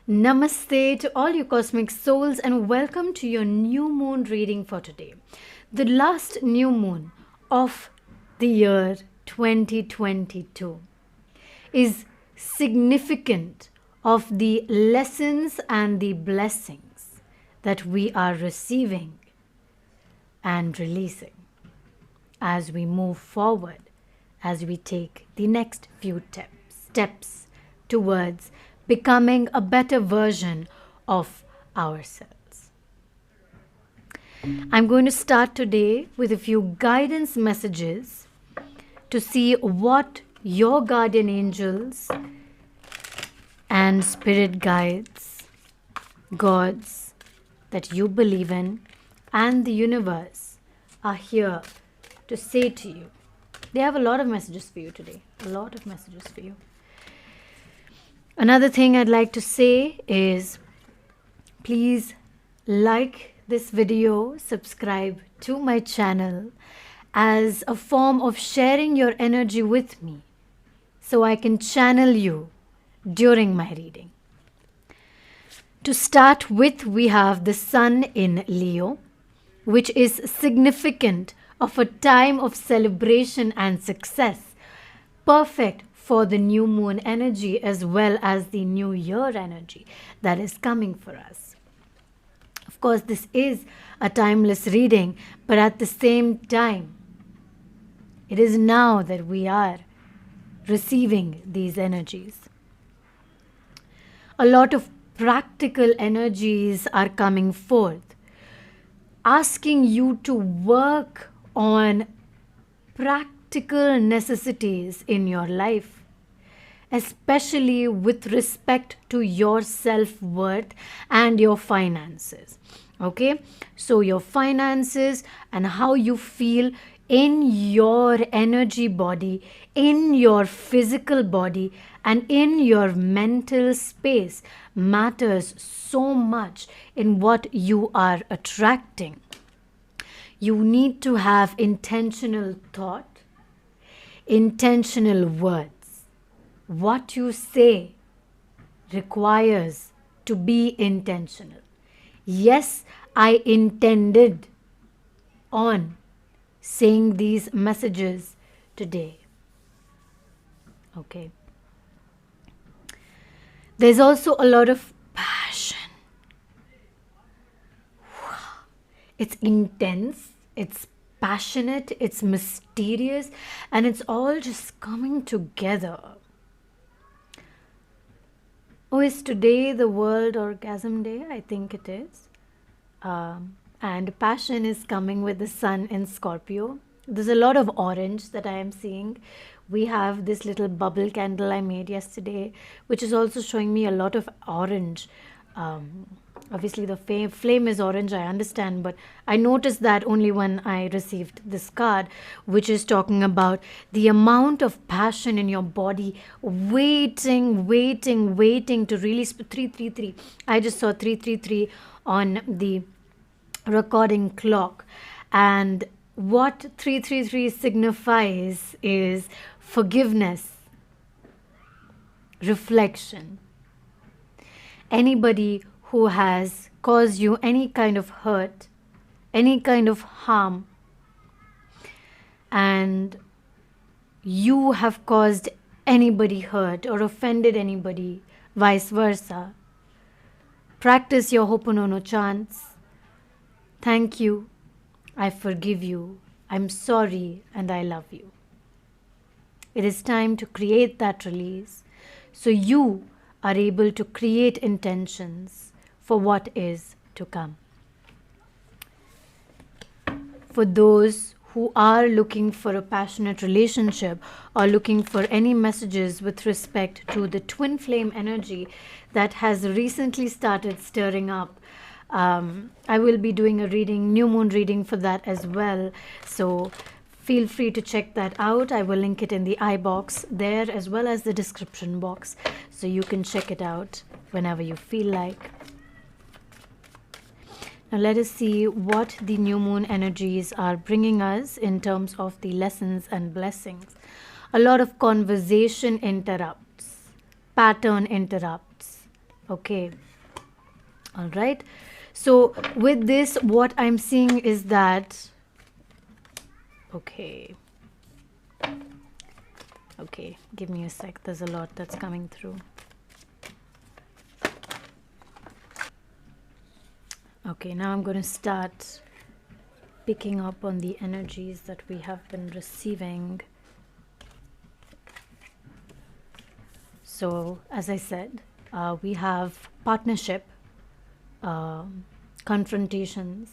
Namaste to all you cosmic souls and welcome to your new moon reading for today. The last new moon of the year 2022 is significant of the lessons and the blessings that we are receiving and releasing as we move forward, as we take the next few steps towards becoming a better version of ourselves. I'm going to start today with a few guidance messages to see what your guardian angels and spirit guides, gods that you believe in, and the universe are here to say to you. They have a lot of messages for you today. A lot of messages for you. Another thing I'd like to say is please like this video, subscribe to my channel as a form of sharing your energy with me so I can channel you during my reading. To start with, we have the Sun in Leo, which is significant of a time of celebration and success, perfect for the new moon energy as well as the new year energy that is coming for us. Of course, this is a timeless reading, but at the same time, it is now that we are receiving these energies. A lot of practical energies are coming forth, asking you to work on practical necessities in your life, especially with respect to your self-worth and your finances. Okay, so your finances and how you feel in your energy body, in your physical body, and in your mental space matters so much in what you are attracting. You need to have intentional thought, intentional words. What you say requires to be intentional. Yes, I intended on saying these messages today. Okay. There's also a lot of passion. It's intense, it's passionate, it's mysterious, and it's all just coming together. Oh, is today the World Orgasm Day? I think it is. And passion is coming with the Sun in Scorpio. There's a lot of orange that I am seeing. We have this little bubble candle I made yesterday, which is also showing me a lot of orange. Obviously the flame is orange, I understand, but I noticed that only when I received this card, which is talking about the amount of passion in your body, waiting to release 333. I just saw 333 on the recording clock, and what 333 signifies is forgiveness, reflection. Anybody who has caused you any kind of hurt, any kind of harm, and you have caused anybody hurt or offended anybody, vice versa, practice your Ho'oponopono chants. Thank you, I forgive you, I'm sorry, and I love you. It is time to create that release so you are able to create intentions for what is to come. For those who are looking for a passionate relationship or looking for any messages with respect to the twin flame energy that has recently started stirring up, I will be doing a reading, new moon reading for that as well. So feel free to check that out. I will link it in the I box there as well as the description box, so you can check it out whenever you feel like. Now let us see what the new moon energies are bringing us in terms of the lessons and blessings. A lot of conversation interrupts, pattern interrupts, Okay. All right. So with this, what I'm seeing is that, okay. Okay, give me a sec. There's a lot that's coming through. Okay, now I'm going to start picking up on the energies that we have been receiving. So, as I said, we have partnership, confrontations,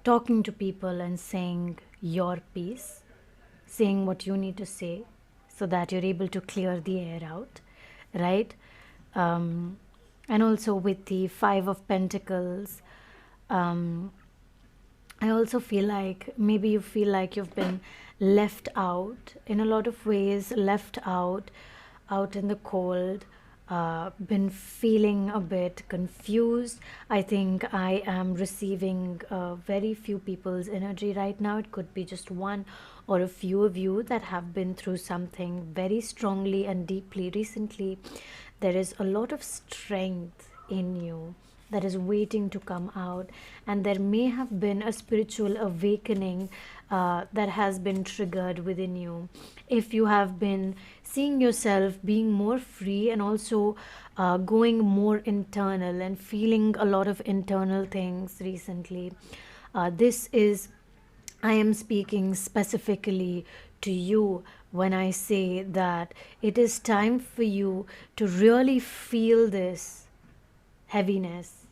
talking to people and saying your piece, saying what you need to say so that you're able to clear the air out, right? And also with the Five of Pentacles, I also feel like maybe you feel like you've been left out in a lot of ways, left out in the cold, been feeling a bit confused. I think I am receiving very few people's energy right now. It could be just one or a few of you that have been through something very strongly and deeply recently. There is a lot of strength in you that is waiting to come out, and there may have been a spiritual awakening that has been triggered within you. If you have been seeing yourself being more free and also going more internal and feeling a lot of internal things recently, this is, I am speaking specifically to you when I say that it is time for you to really feel this heaviness.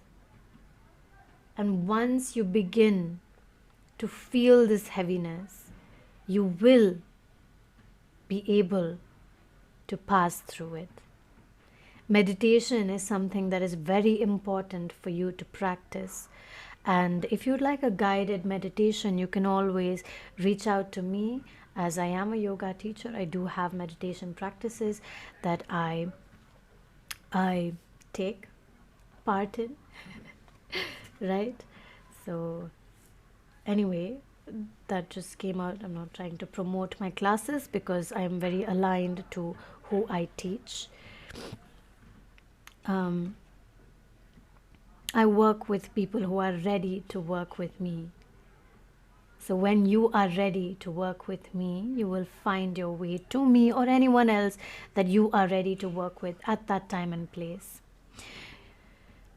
And once you begin to feel this heaviness, you will be able to pass through it. Meditation is something that is very important for you to practice. And if you'd like a guided meditation, you can always reach out to me, as I am a yoga teacher. I do have meditation practices that I take part in, right? So anyway, that just came out. I'm not trying to promote my classes because I'm very aligned to who I teach. I work with people who are ready to work with me. So when you are ready to work with me, you will find your way to me or anyone else that you are ready to work with at that time and place.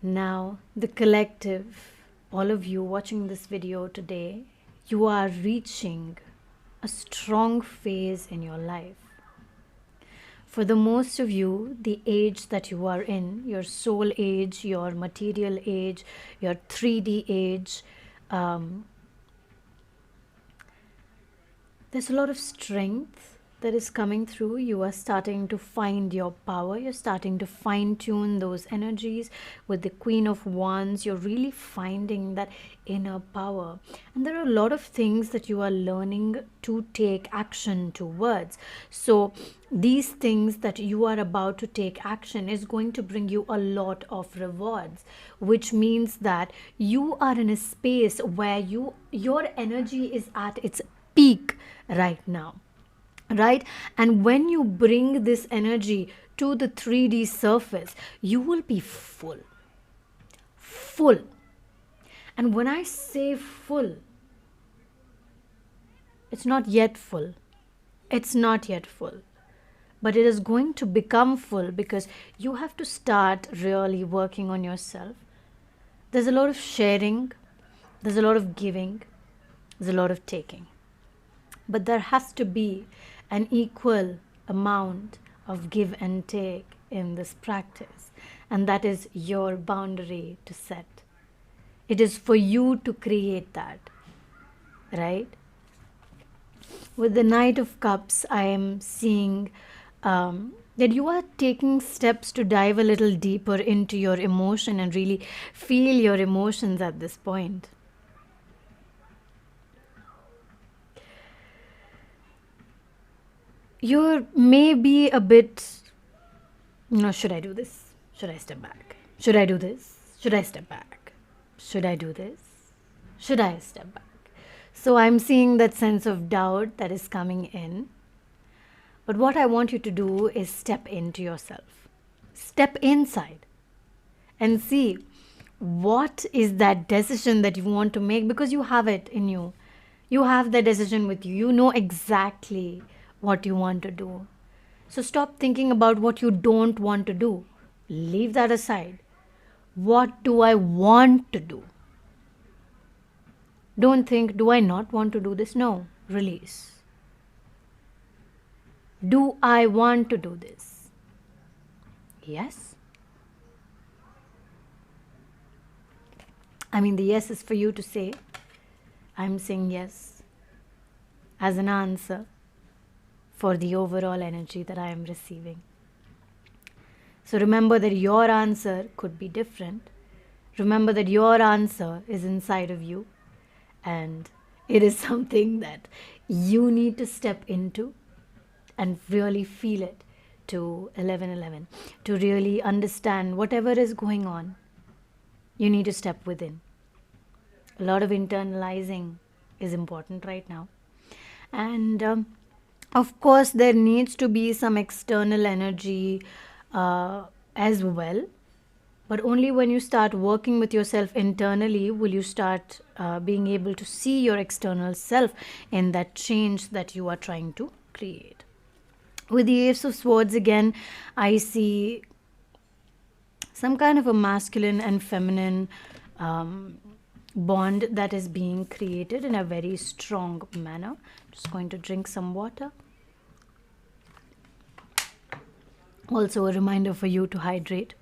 Now, the collective, all of you watching this video today, you are reaching a strong phase in your life. For the most of you, the age that you are in, your soul age, your material age, your 3D age, there's a lot of strength that is coming through. You are starting to find your power. You're starting to fine tune those energies with the Queen of Wands. You're really finding that inner power. And there are a lot of things that you are learning to take action towards. So these things that you are about to take action is going to bring you a lot of rewards, which means that you are in a space where your energy is at its peak right now. Right? And when you bring this energy to the 3D surface, you will be full. Full. And when I say full, it's not yet full. It's not yet full. But it is going to become full because you have to start really working on yourself. There's a lot of sharing. There's a lot of giving. There's a lot of taking. But there has to be an equal amount of give and take in this practice. And that is your boundary to set. It is for you to create that, right? With the Knight of Cups, I am seeing that you are taking steps to dive a little deeper into your emotion and really feel your emotions at this point. You may be a bit, should I do this? Should I step back? Should I do this? Should I step back? Should I do this? Should I step back? So I'm seeing that sense of doubt that is coming in. But what I want you to do is step into yourself. Step inside. and see what is that decision that you want to make, because you have it in you. You have the decision with you. You know exactly what you want to do. So stop thinking about what you don't want to do. Leave that aside. What do I want to do? Don't think, do I not want to do this? No, release. Do I want to do this? Yes. I mean, the yes is for you to say. I'm saying yes as an answer for the overall energy that I am receiving. So remember that your answer could be different. Remember that your answer is inside of you, and it is something that you need to step into and really feel it to 1111, to really understand whatever is going on. You need to step within. A lot of internalizing is important right now. And of course, there needs to be some external energy as well. But only when you start working with yourself internally will you start being able to see your external self in that change that you are trying to create. With the Ace of Swords again, I see some kind of a masculine and feminine bond that is being created in a very strong manner. Just going to drink some water. Also a reminder for you to hydrate.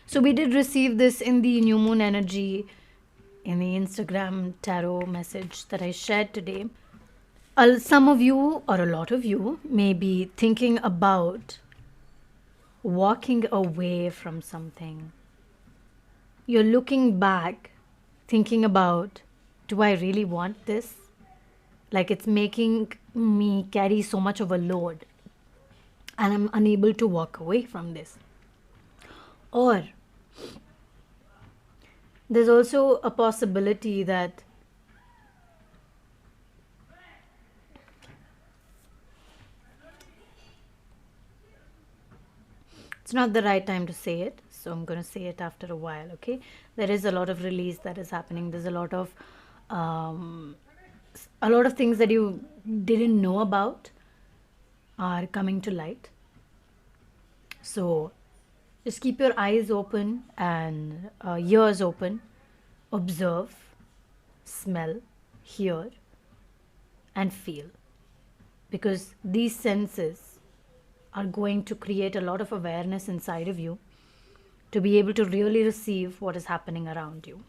So we did receive this in the new moon energy in the Instagram tarot message that I shared today. Some of you, or a lot of you, may be thinking about walking away from something. You're looking back, thinking about, do I really want this? Like, it's making me carry so much of a load, and I'm unable to walk away from this. Or there's also a possibility that it's not the right time to say it, so I'm going to say it after a while. Okay, there is a lot of release that is happening. There's a lot of things that you didn't know about are coming to light. So just keep your eyes open and ears open. Observe, smell, hear, and feel, because these senses are going to create a lot of awareness inside of you to be able to really receive what is happening around you.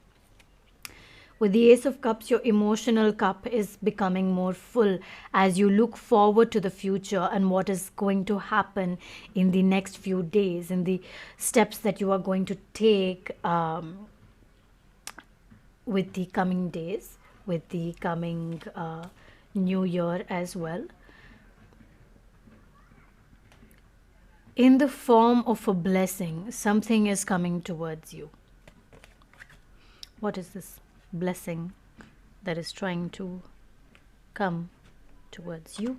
With the Ace of Cups, your emotional cup is becoming more full as you look forward to the future and what is going to happen in the next few days, in the steps that you are going to take with the coming days, with the coming new year as well. In the form of a blessing, something is coming towards you. What is this blessing that is trying to come towards you?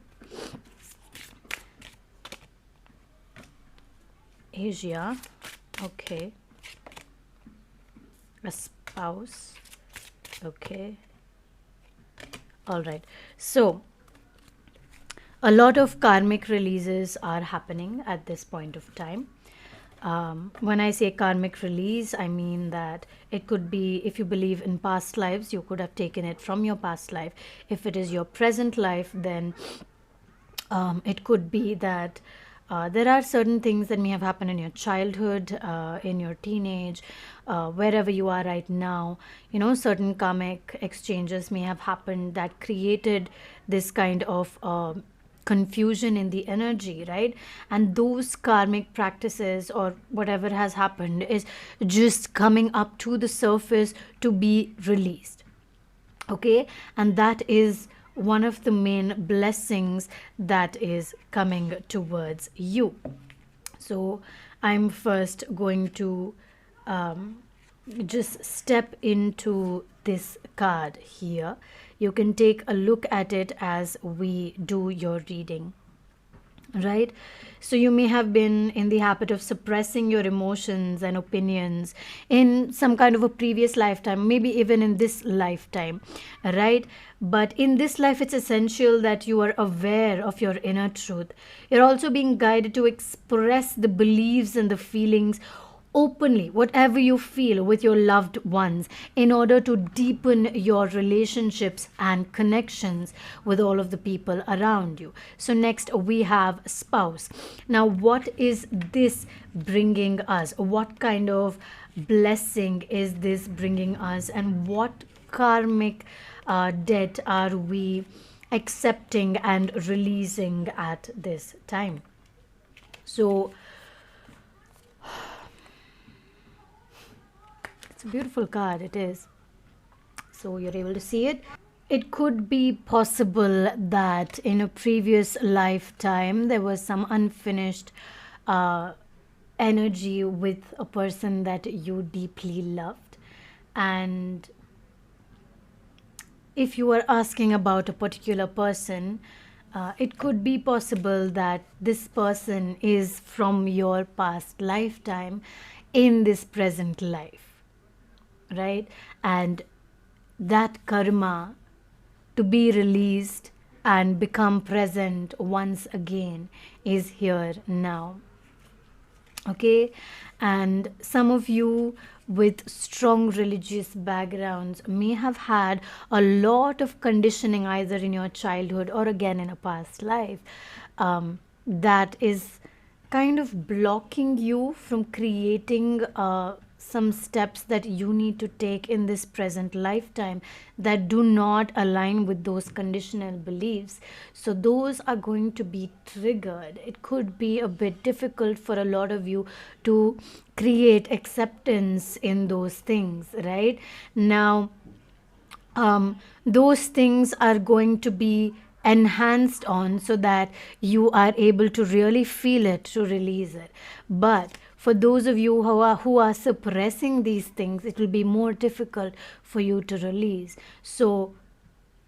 Asia, okay. A spouse, okay. All right. So a lot of karmic releases are happening at this point of time. When I say karmic release, I mean that it could be, if you believe in past lives, you could have taken it from your past life. If it is your present life, then it could be that there are certain things that may have happened in your childhood, in your teenage, wherever you are right now. You know, certain karmic exchanges may have happened that created this kind of confusion in the energy, right? And those karmic practices or whatever has happened is just coming up to the surface to be released. Okay, and that is one of the main blessings that is coming towards you. So I'm first going to just step into this card here. You can take a look at it as we do your reading, right? So you may have been in the habit of suppressing your emotions and opinions in some kind of a previous lifetime, maybe even in this lifetime, right? But in this life, it's essential that you are aware of your inner truth. You're also being guided to express the beliefs and the feelings openly, whatever you feel, with your loved ones, in order to deepen your relationships and connections with all of the people around you. So next we have spouse. Now, what is this bringing us? What kind of blessing is this bringing us, and what karmic debt are we accepting and releasing at this time? So it's a beautiful card, it is. So you're able to see it. It could be possible that in a previous lifetime there was some unfinished energy with a person that you deeply loved. And if you are asking about a particular person, it could be possible that this person is from your past lifetime in this present life, right? And that karma to be released and become present once again is here now. Okay, and some of you with strong religious backgrounds may have had a lot of conditioning either in your childhood or again in a past life, that is kind of blocking you from creating some steps that you need to take in this present lifetime that do not align with those conditional beliefs. So those are going to be triggered. It could be a bit difficult for a lot of you to create acceptance in those things, right? Now, those things are going to be enhanced on so that you are able to really feel it, to release it. But for those of you who are suppressing these things, it will be more difficult for you to release. So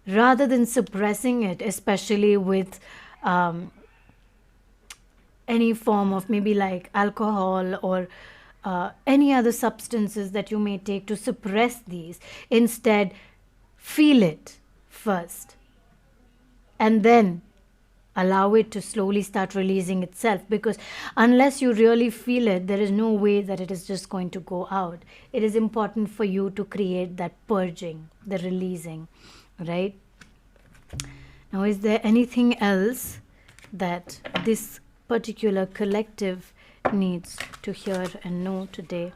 rather than suppressing it, especially with any form of maybe like alcohol or any other substances that you may take to suppress these, instead feel it first and then allow it to slowly start releasing itself, because unless you really feel it, there is no way that it is just going to go out. It is important for you to create that purging, the releasing, right? Now, is there anything else that this particular collective needs to hear and know today?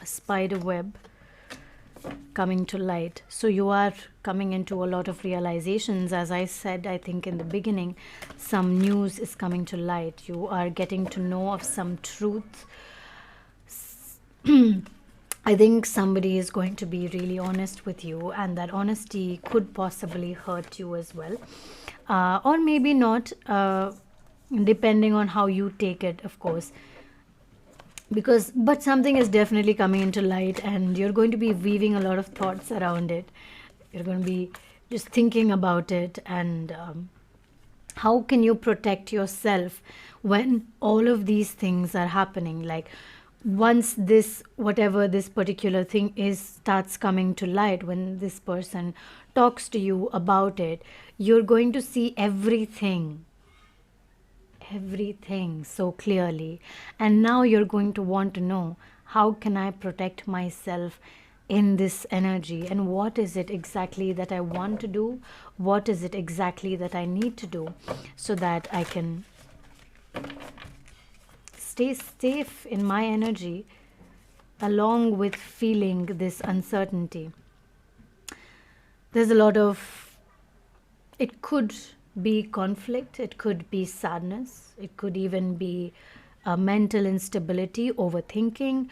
A spider web coming to light. So you are coming into a lot of realizations. As I said, I think in the beginning, some news is coming to light. You are getting to know of some truth. I think somebody is going to be really honest with you, and that honesty could possibly hurt you as well, or maybe not, depending on how you take it, of course. But something is definitely coming into light, and you're going to be weaving a lot of thoughts around it. You're going to be just thinking about it, and how can you protect yourself when all of these things are happening? Like, once this, whatever this particular thing is, starts coming to light, when this person talks to you about it, you're going to see everything so clearly. And now you're going to want to know, how can I protect myself in this energy, and what is it exactly that I want to do, what is it exactly that I need to do, so that I can stay safe in my energy along with feeling this uncertainty. There's a lot of, it could be conflict, it could be sadness, it could even be mental instability, overthinking.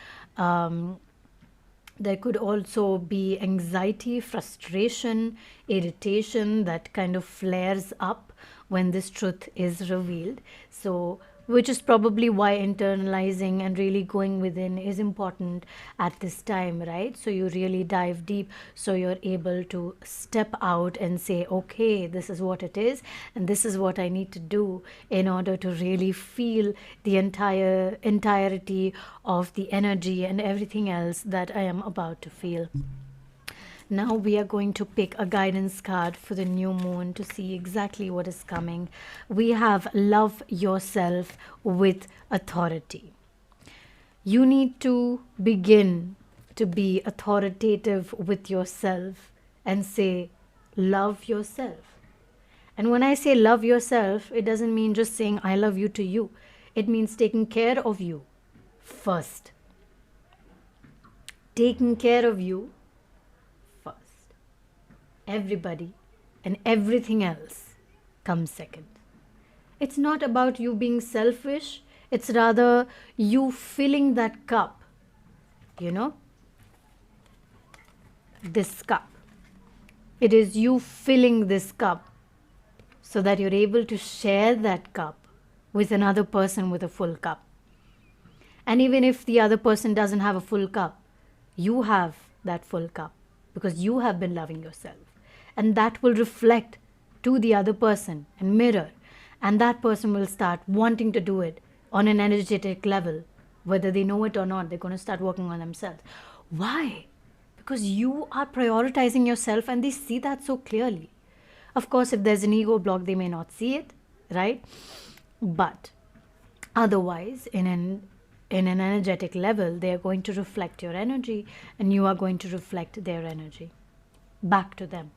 There could also be anxiety, frustration, irritation that kind of flares up when this truth is revealed. So which is probably why internalizing and really going within is important at this time, right? So you really dive deep, so you're able to step out and say, okay, this is what it is, and this is what I need to do in order to really feel the entirety of the energy and everything else that I am about to feel. Now we are going to pick a guidance card for the new moon to see exactly what is coming. We have love yourself with authority. You need to begin to be authoritative with yourself and say, love yourself. And when I say love yourself, it doesn't mean just saying I love you to you. It means taking care of you first. Taking care of you first. Everybody and everything else comes second. It's not about you being selfish, it's rather you filling that cup, this cup. It is you filling this cup so that you're able to share that cup with another person with a full cup. And even if the other person doesn't have a full cup, you have that full cup because you have been loving yourself. And that will reflect to the other person and mirror. And that person will start wanting to do it on an energetic level. Whether they know it or not, they're going to start working on themselves. Why? Because you are prioritizing yourself and they see that so clearly. Of course, if there's an ego block, they may not see it, right? But otherwise, in an energetic level, they are going to reflect your energy and you are going to reflect their energy back to them,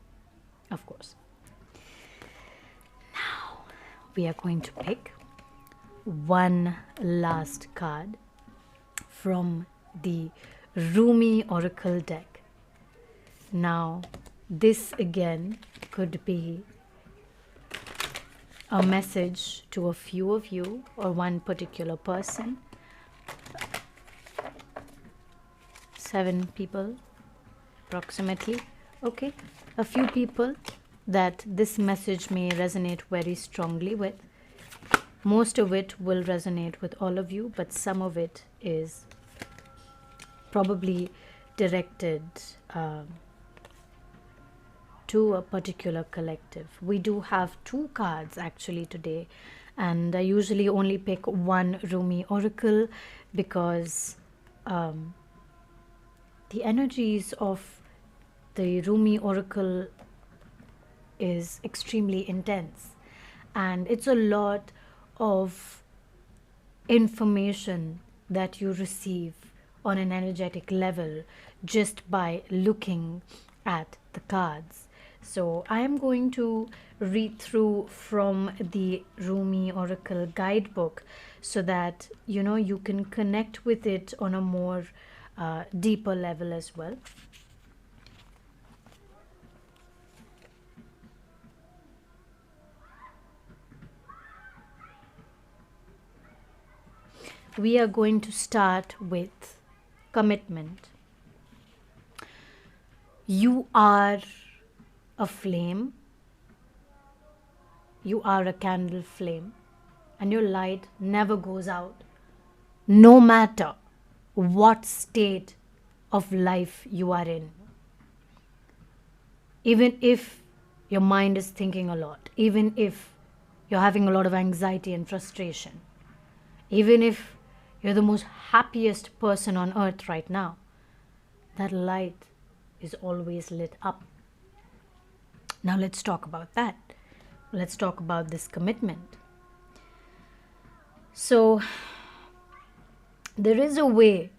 of course. Now, we are going to pick one last card from the Rumi Oracle deck. Now, this again could be a message to a few of you or one particular person. 7 people approximately. Okay, a few people that this message may resonate very strongly with. Most of it will resonate with all of you, but some of it is probably directed to a particular collective. We do have 2 cards actually today, and I usually only pick one Rumi Oracle because the energies of the Rumi Oracle is extremely intense, and it's a lot of information that you receive on an energetic level just by looking at the cards. So I am going to read through from the Rumi Oracle guidebook so that you can connect with it on a more deeper level as well. We are going to start with commitment. You are a flame. You are a candle flame, and your light never goes out, no matter what state of life you are in. Even if your mind is thinking a lot, even if you're having a lot of anxiety and frustration, even if you're the most happiest person on earth right now, that light is always lit up. Now let's talk about that. Let's talk about this commitment. So there is a way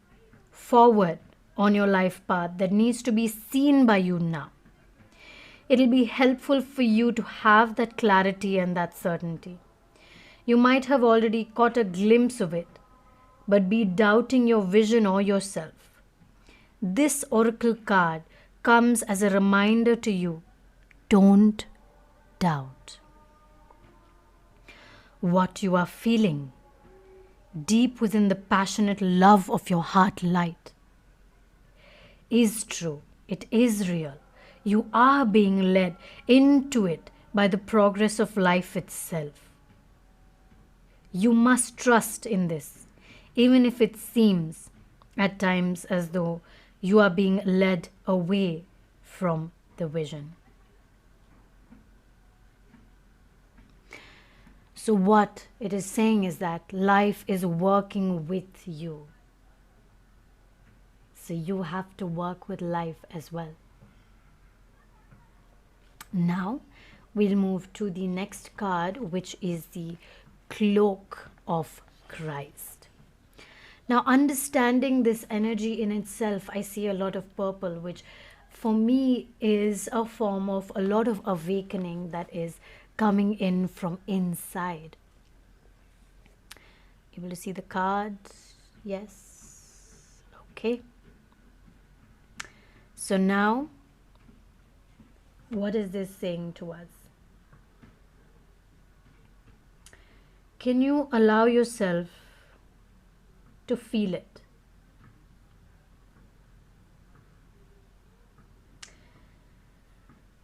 forward on your life path that needs to be seen by you now. It'll be helpful for you to have that clarity and that certainty. You might have already caught a glimpse of it, but be doubting your vision or yourself. This oracle card comes as a reminder to you. Don't doubt. What you are feeling deep within the passionate love of your heart light is true. It is real. You are being led into it by the progress of life itself. You must trust in this, even if it seems at times as though you are being led away from the vision. So what it is saying is that life is working with you. So you have to work with life as well. Now we'll move to the next card, which is the Cloak of Christ. Now, understanding this energy in itself, I see a lot of purple, which for me is a form of a lot of awakening that is coming in from inside. Able to see the cards? Yes. Okay. So now, what is this saying to us? Can you allow yourself to feel it?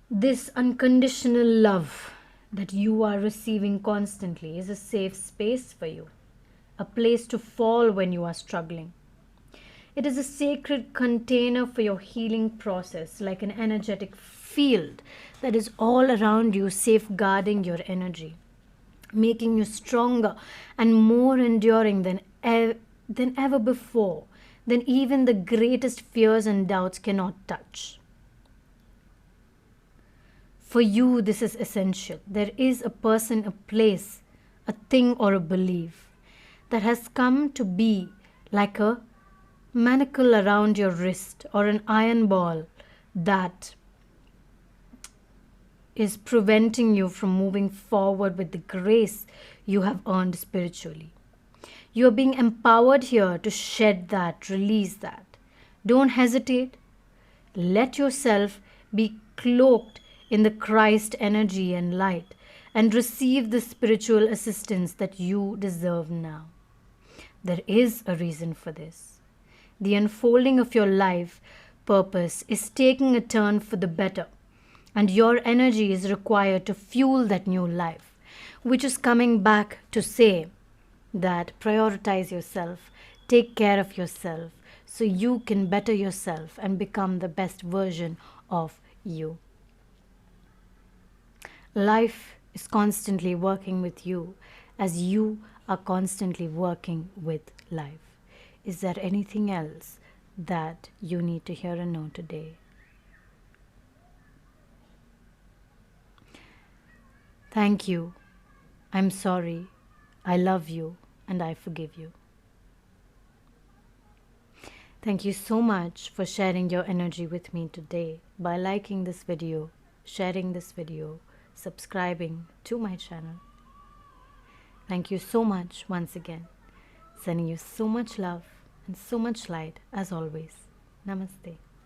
This unconditional love that you are receiving constantly is a safe space for you, a place to fall when you are struggling. It is a sacred container for your healing process, like an energetic field that is all around you, safeguarding your energy, making you stronger and more enduring than ever before, than even the greatest fears and doubts cannot touch. For you, this is essential. There is a person, a place, a thing, or a belief that has come to be like a manacle around your wrist or an iron ball that is preventing you from moving forward with the grace you have earned spiritually. You are being empowered here to shed that, release that. Don't hesitate. Let yourself be cloaked in the Christ energy and light and receive the spiritual assistance that you deserve now. There is a reason for this. The unfolding of your life purpose is taking a turn for the better, and your energy is required to fuel that new life, which is coming back to say that prioritize yourself, take care of yourself, so you can better yourself and become the best version of you. Life is constantly working with you as you are constantly working with life. Is there anything else that you need to hear and know today? Thank you. I'm sorry. I love you and I forgive you. Thank you so much for sharing your energy with me today by liking this video, sharing this video, subscribing to my channel. Thank you so much once again. Sending you so much love and so much light as always. Namaste.